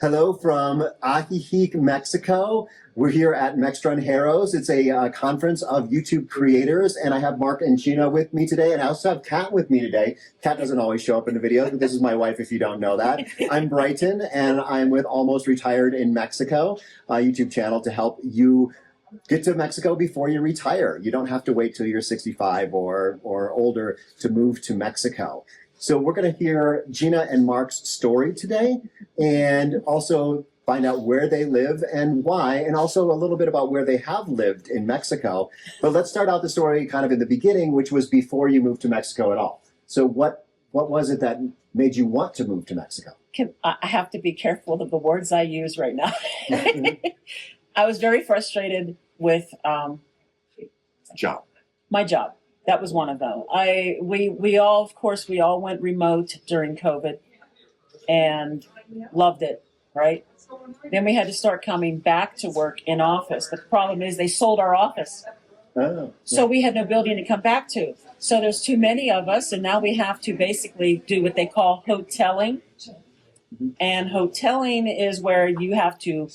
Hello from Ajijic, Mexico. We're here at Mextranjeros. It's a conference of YouTube creators, and I have Mark and Gina with me today, and I also have Kat with me today. Kat doesn't always show up in the videos, but this is my wife if you don't know that. I'm Brighton, and I'm with Almost Retired in Mexico, a YouTube channel to help you get to Mexico before you retire. You don't have to wait till you're 65 or older to move to Mexico. So we're going to hear Gina and Mark's story today, and also find out where they live and why, and also a little bit about where they have lived in Mexico. But let's start out the story kind of in the beginning, which was before you moved to Mexico at all. So what was it that made you want to move to Mexico? I have to be careful of the words I use right now. I was very frustrated with my job. That was one of them. We all went remote during COVID and loved it, right? Then we had to start coming back to work in office. The problem is they sold our office. Oh, So we had no building to come back to. So there's too many of us, and now we have to basically do what they call hoteling. And hoteling is where you have to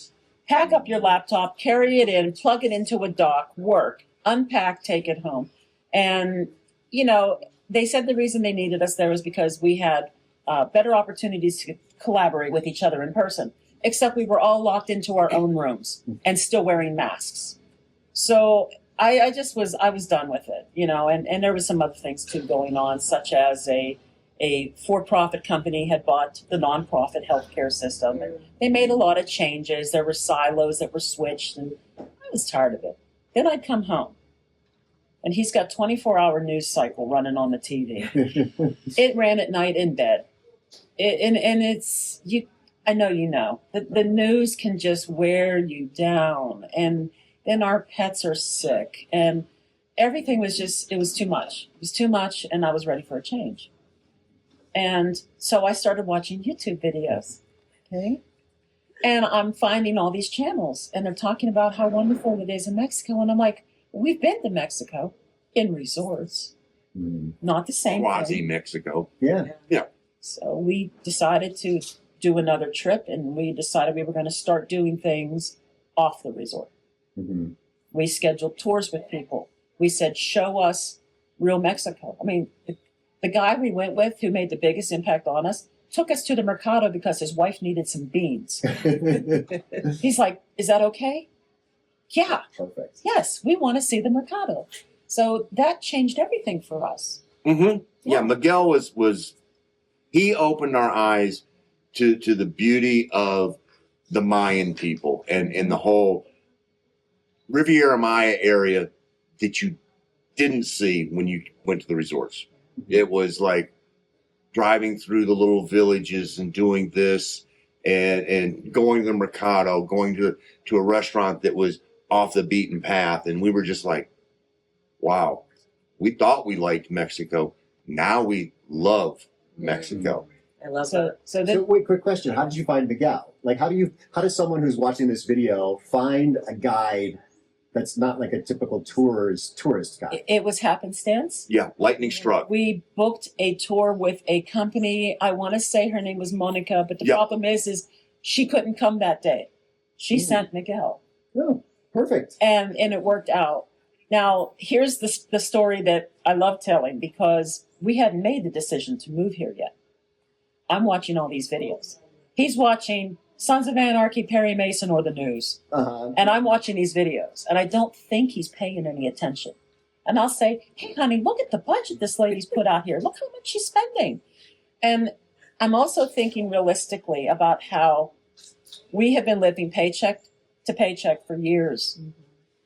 pack up your laptop, carry it in, plug it into a dock, work, unpack, take it home. And, you know, they said the reason they needed us there was because we had better opportunities to collaborate with each other in person, except we were all locked into our own rooms and still wearing masks. So I was done with it, you know, and there was some other things too going on, such as a for-profit company had bought the nonprofit healthcare system, and they made a lot of changes. There were silos that were switched, and I was tired of it. Then I'd come home, and he's got 24-hour news cycle running on the TV. It ran at night in bed. I know you know. The news can just wear you down, and then our pets are sick, and everything was just, it was too much. It was too much, and I was ready for a change. And so I started watching YouTube videos, okay? And I'm finding all these channels, and they're talking about how wonderful it is in Mexico. And I'm like, we've been to Mexico in resorts, not the same Quasi thing. Mexico. yeah. So we decided to do another trip, and we decided we were going to start doing things off the resort. Mm-hmm. We scheduled tours with people. We said, show us real Mexico. I mean, the guy we went with who made the biggest impact on us took us to the mercado because his wife needed some beans. He's like, is that okay? Yeah. Perfect. Yes, we want to see the mercado. So that changed everything for us. Mm-hmm. Yeah, Miguel was he opened our eyes to the beauty of the Mayan people and the whole Riviera Maya area that you didn't see when you went to the resorts. It was like driving through the little villages and doing this and going to the mercado, going to a restaurant that was off the beaten path. And we were just like, wow, we thought we liked Mexico. Now we love Mexico. I love that. So wait, quick question. How did you find Miguel? Like, how does someone who's watching this video find a guide that's not like a typical tourist guide? It was happenstance. Yeah, lightning struck. We booked a tour with a company. I want to say her name was Monica, but the problem is she couldn't come that day. She sent Miguel. Oh, perfect. And it worked out. Now, here's the story that I love telling, because we hadn't made the decision to move here yet. I'm watching all these videos. He's watching Sons of Anarchy, Perry Mason, or the news. And I'm watching these videos, and I don't think he's paying any attention. And I'll say, hey, honey, look at the budget this lady's put out here. Look how much she's spending. And I'm also thinking realistically about how we have been living paycheck to paycheck for years.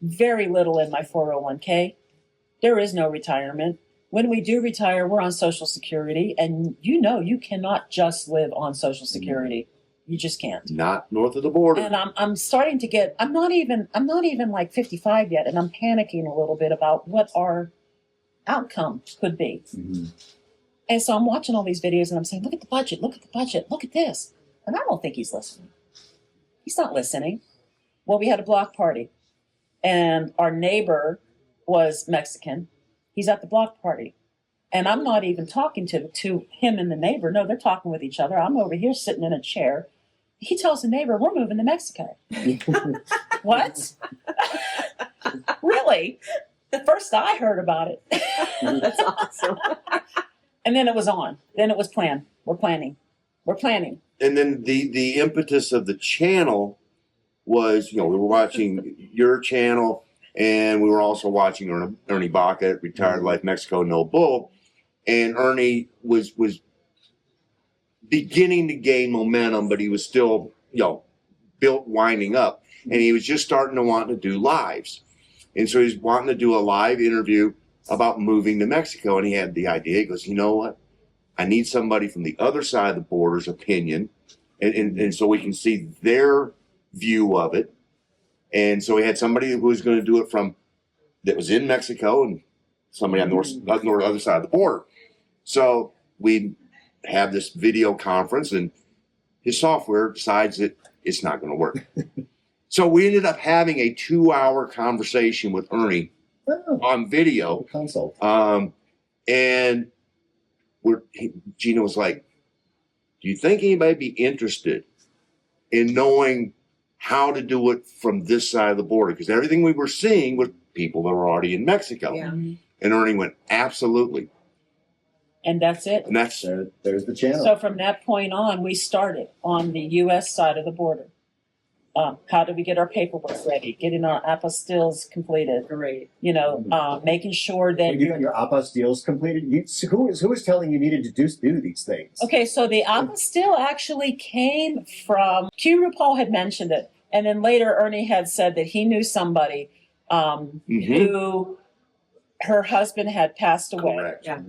Very little in my 401k. There is no retirement. When we do retire, we're on Social Security, and you know you cannot just live on Social Security. You just can't. Not north of the border. And I'm starting to get, I'm not even like 55 yet, and I'm panicking a little bit about what our outcome could be. Mm-hmm. And so I'm watching all these videos, and I'm saying, look at the budget, look at this. And I don't think he's listening. He's not listening. Well, we had a block party, and our neighbor was Mexican. He's at the block party. And I'm not even talking to him and the neighbor. No, they're talking with each other. I'm over here sitting in a chair. he tells the neighbor, we're moving to Mexico. What? Really? The first I heard about it. That's awesome. And then it was on. Then it was planned. We're planning. And then the impetus of the channel was, we were watching your channel, and we were also watching Ernie Baca at Retired Life Mexico No Bull, and Ernie was beginning to gain momentum, but he was still built winding up, and he was just starting to want to do lives, and so he's wanting to do a live interview about moving to Mexico, and he had the idea. He goes, you know what? I need somebody from the other side of the border's opinion, and so we can see their view of it. And so we had somebody who was going to do it that was in Mexico, and somebody on the other side of the border. So we have this video conference, and his software decides that it's not going to work. So we ended up having a 2-hour conversation with Ernie on video. Consult. And Gina was like, do you think anybody would be interested in knowing how to do it from this side of the border? Because everything we were seeing was people that were already in Mexico. Yeah. And Ernie went, absolutely. And that's it. And that's There's the channel. So from that point on, we started on the U.S. side of the border. How do we get our paperwork ready? Getting our apostilles completed. Great. Making sure that When you got your apostilles completed, who was telling you needed to do these things? Okay, so the apostille actually came from Querétaro had mentioned it, and then later Ernie had said that he knew somebody who her husband had passed away. correct. Yeah.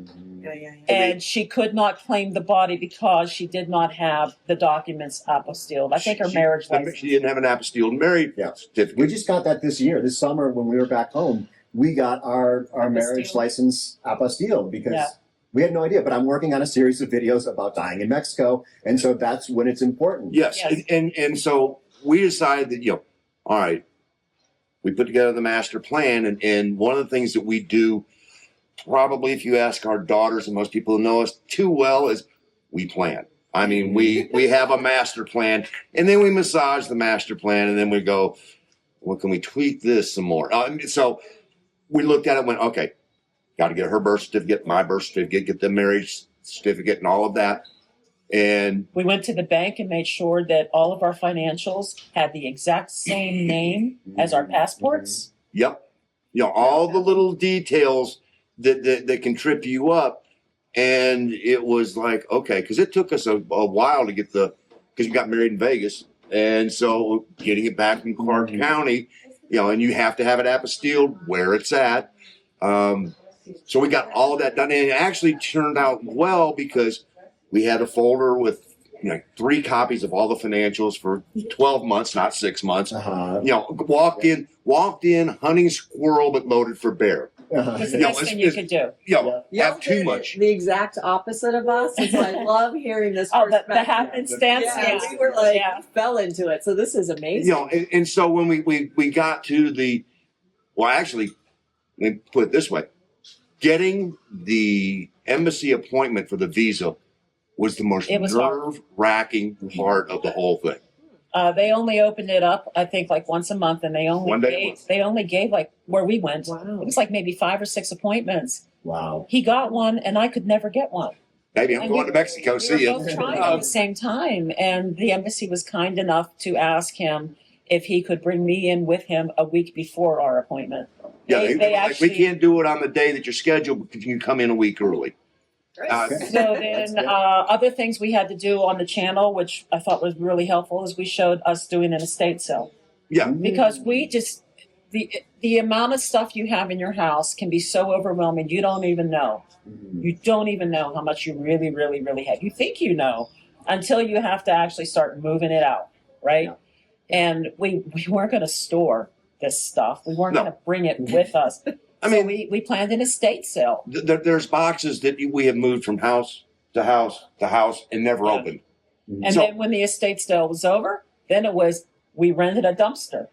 And she could not claim the body because she did not have the documents apostilled. I think her marriage license. She didn't have an apostille marriage certificate. We just got that this year. This summer when we were back home, we got our marriage license apostille because we had no idea. But I'm working on a series of videos about dying in Mexico, and so that's when it's important. Yes. And so we decided that, all right, we put together the master plan, and one of the things that we do, probably if you ask our daughters and most people who know us too well, is we plan. I mean, we have a master plan, and then we massage the master plan, and then we go, well, can we tweak this some more? So we looked at it and went, okay, got to get her birth certificate, my birth certificate, get the marriage certificate and all of that. And we went to the bank and made sure that all of our financials had the exact same name as our passports. Yep. All the little details that can trip you up. And it was like, okay, because it took us a while to get because we got married in Vegas. And so getting it back in Clark County, and you have to have it apostilled where it's at. So we got all of that done. And it actually turned out well because we had a folder with 3 copies of all the financials for 12 months, not 6 months. Walked in hunting squirrel, but loaded for bear. It's the best thing you could do. Have too much. The exact opposite of us. And so I love hearing this. Oh, the perspective. happenstance. Yeah, we were like, fell into it. So this is amazing. And so when we got to actually, let me put it this way. Getting the embassy appointment for the visa was the most nerve-wracking part of the whole thing. They only opened it up, I think, like once a month, and they only gave like where we went. Wow. It was like maybe 5 or 6 appointments. Wow. He got one, and I could never get one. Maybe I'm going to Mexico. See you. We were both trying at the same time, and the embassy was kind enough to ask him if he could bring me in with him a week before our appointment. Yeah, they actually, we can't do it on the day that you're scheduled, but you can come in a week early. So then other things we had to do on the channel, which I thought was really helpful, is we showed us doing an estate sale. Yeah. Because we just, the amount of stuff you have in your house can be so overwhelming, you don't even know. You don't even know how much you really, really, really have. You think you know until you have to actually start moving it out, right? Yeah. And we weren't going to store this stuff. We weren't going to bring it with us. I mean, we planned an estate sale. There's boxes that we have moved from house to house to house and never opened. And then when the estate sale was over, then it was we rented a dumpster.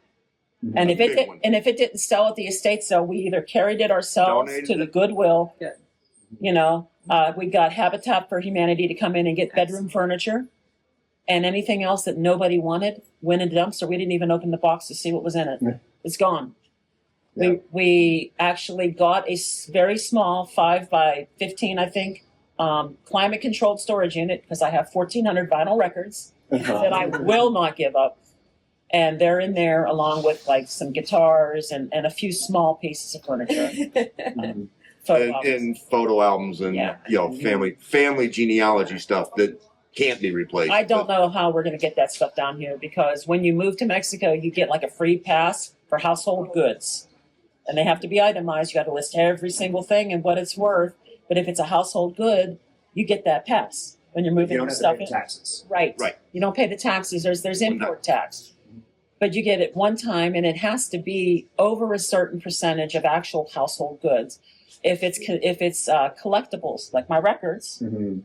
And if it didn't sell at the estate sale, we either carried it ourselves to the Goodwill. Yeah. You know, we got Habitat for Humanity to come in and get bedroom furniture. And anything else that nobody wanted went in the dumpster. We didn't even open the box to see what was in it. Yeah. It's gone. Yeah. We actually got a very small 5 by 15, I think, climate controlled storage unit because I have 1,400 vinyl records that I will not give up. And they're in there along with like some guitars and a few small pieces of furniture. Photo albums. And photo albums and Yeah. family genealogy stuff that can't be replaced. I don't know how we're going to get that stuff down here because when you move to Mexico, you get like a free pass for household goods. And they have to be itemized. You got to list every single thing and what it's worth. But if it's a household good, you get that pass when you're moving You don't your have to stuff pay in. the taxes. Right. Right. You don't pay the taxes. There's import tax. But you get it one time and it has to be over a certain percentage of actual household goods. If it's collectibles, like my records, Mm-hmm.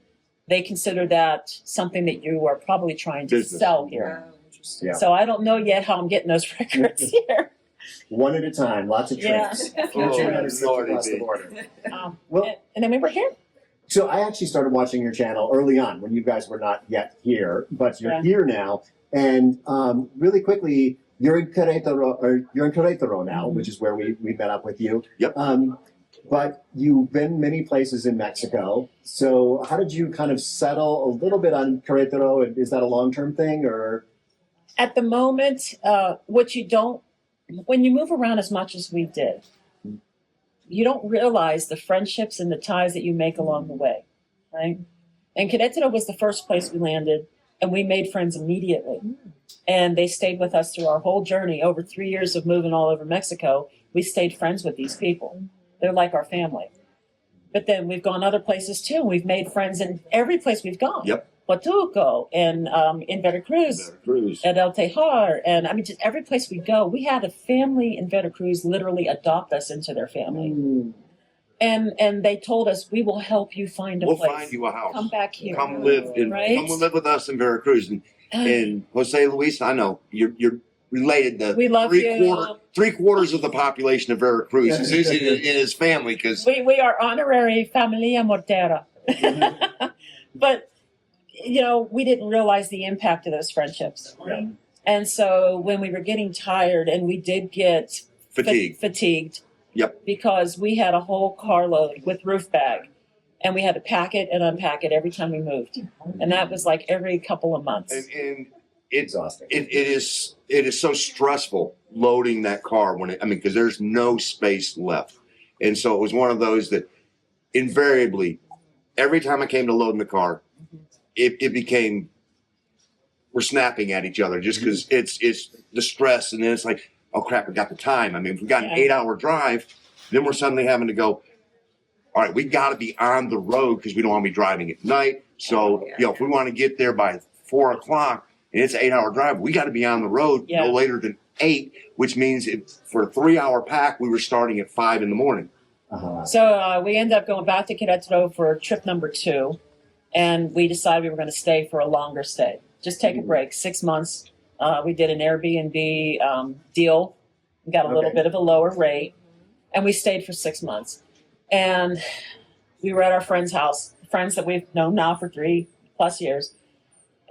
they consider that something that you are probably trying to Business. sell here. Yeah. So I don't know yet how I'm getting those records here. One at a time, lots of trips. Yeah. Oh, 260 Lordy across the be. border. Well, and then we were here. So I actually started watching your channel early on when you guys were not yet here, but you're Yeah. here now. And really quickly, you're in Querétaro now, which is where we met up with you. Yep. But you've been many places in Mexico. So how did you kind of settle a little bit on Querétaro? And is that a long-term thing or? At the moment, when you move around as much as we did, you don't realize the friendships and the ties that you make along the way, right? And Querétaro was the first place we landed, and we made friends immediately. And they stayed with us through our whole journey. Over 3 years of moving all over Mexico, we stayed friends with these people. They're like our family. But then we've gone other places too. We've made friends in every place we've gone. Yep. Huatuco and in Veracruz. At El Tejar, and I mean, just every place we go, we had a family in Veracruz literally adopt us into their family, and they told us, "We will help you find a We'll place. find you a house. Come back here. Come live Right? come live with us in Veracruz. And Jose Luis, I know you're related to We love you. three quarters of the population of Veracruz is in his family because We are honorary familia mortera, but we didn't realize the impact of those friendships. Yeah. And so when we were getting tired, and we did get fatigued. Yep. Because we had a whole carload with roof bag, and we had to pack it and unpack it every time we moved, and that was like every couple of months. and it's Exhausting. it is so stressful loading that car because there's no space left, and so it was one of those that invariably every time I came to load in the car, it became we're snapping at each other just because it's the stress, and then it's like, oh crap, we got the time. I mean, if we got an 8-hour drive, then we're suddenly having to go, all right, we got to be on the road because we don't want to be driving at night. So, if we want to get there by 4 o'clock and it's an 8-hour drive, we got to be on the road no later than 8, which means for a 3-hour pack, we were starting at 5 in the morning. So we ended up going back to Querétaro for trip number 2, and we decided we were going to stay for a longer stay. Just take a break, 6 months. We did an Airbnb deal. We got a little bit of a lower rate, and we stayed for 6 months. And we were at our friend's house, friends that we've known now for 3+ years.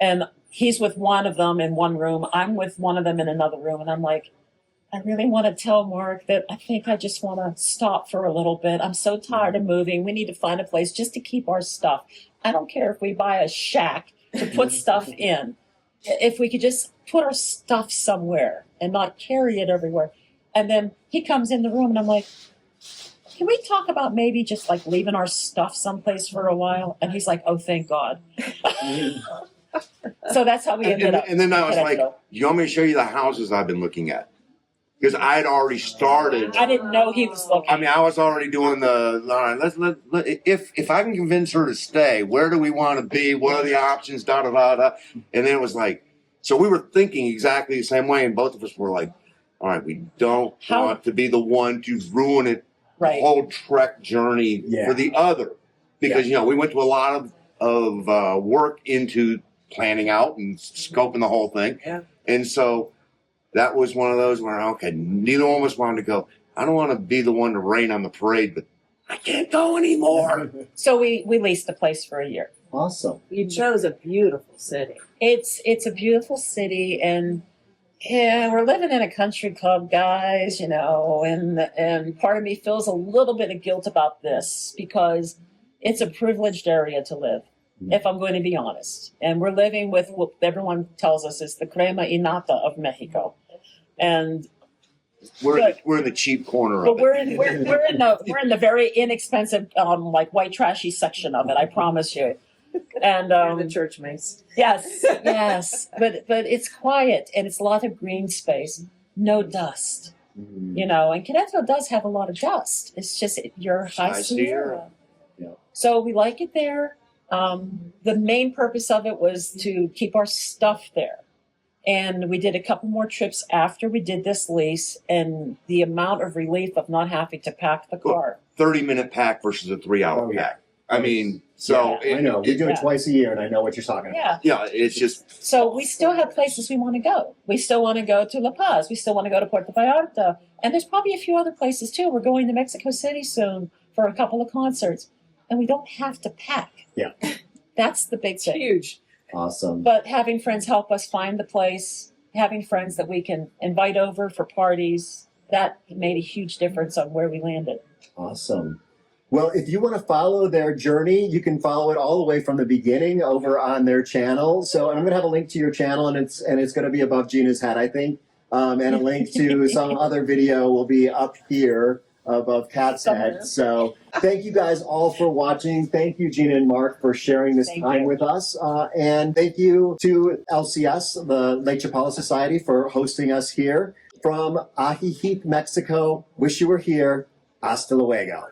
And he's with one of them in one room. I'm with one of them in another room. And I'm like, I really want to tell Mark that I think I just want to stop for a little bit. I'm so tired of moving. We need to find a place just to keep our stuff. I don't care if we buy a shack to put stuff in. If we could just put our stuff somewhere and not carry it everywhere. And then he comes in the room and I'm like, can we talk about maybe just like leaving our stuff someplace for a while? And he's like, oh, thank God. So that's how we ended up. And then I was like, you want me to show you the houses I've been looking at? Because I had already started. I didn't know he was looking. I mean, I was already doing all right, if I can convince her to stay, where do we want to be? What are the options? Da, da, da, da. And then it was like, so we were thinking exactly the same way. And both of us were like, all right, we don't want to be the one to ruin it, the whole trek journey for the other. Because, we went to a lot of work into planning out and scoping the whole thing. Yeah. And so that was one of those where, neither one of us wanted to go. I don't want to be the one to rain on the parade, but I can't go anymore. So we leased the place for a year. Awesome. You chose a beautiful city. It's a beautiful city, and yeah, we're living in a country club, guys, you know, and part of me feels a little bit of guilt about this because it's a privileged area to live, if I'm going to be honest. And we're living with what everyone tells us is the crema innata of Mexico. And We're in the cheap corner but of it. we're in the very inexpensive like white trashy section of it, I promise you. And The church mice. yes, but it's quiet and it's a lot of green space, no dust, you know. And Querétaro does have a lot of dust. It's just you're high Sierra. Yeah. So we like it there. The main purpose of it was to keep our stuff there. And we did a couple more trips after we did this lease, and the amount of relief of not having to pack the car. 30-minute pack versus a 3-hour Oh, yeah. pack. I mean, so I know. We do it yeah. twice a year, and I know what you're talking about. Yeah. yeah, it's just So we still have places we want to go. We still want to go to La Paz. We still want to go to Puerto Vallarta. And there's probably a few other places too. We're going to Mexico City soon for a couple of concerts. And we don't have to pack. Yeah. That's the big It's thing. huge. Awesome. But having friends help us find the place, having friends that we can invite over for parties, that made a huge difference on where we landed. Awesome. Well, if you want to follow their journey, you can follow it all the way from the beginning over on their channel. So I'm going to have a link to your channel, and it's going to be above Gina's head, I think. And a link to some other video will be up here above Kat's head. So thank you guys all for watching. Thank you, Gina and Mark, for sharing this Thank time you. with us. And thank you to LCS, the Lake Chapala Society, for hosting us here. From Ajijic, Mexico, wish you were here. Hasta luego.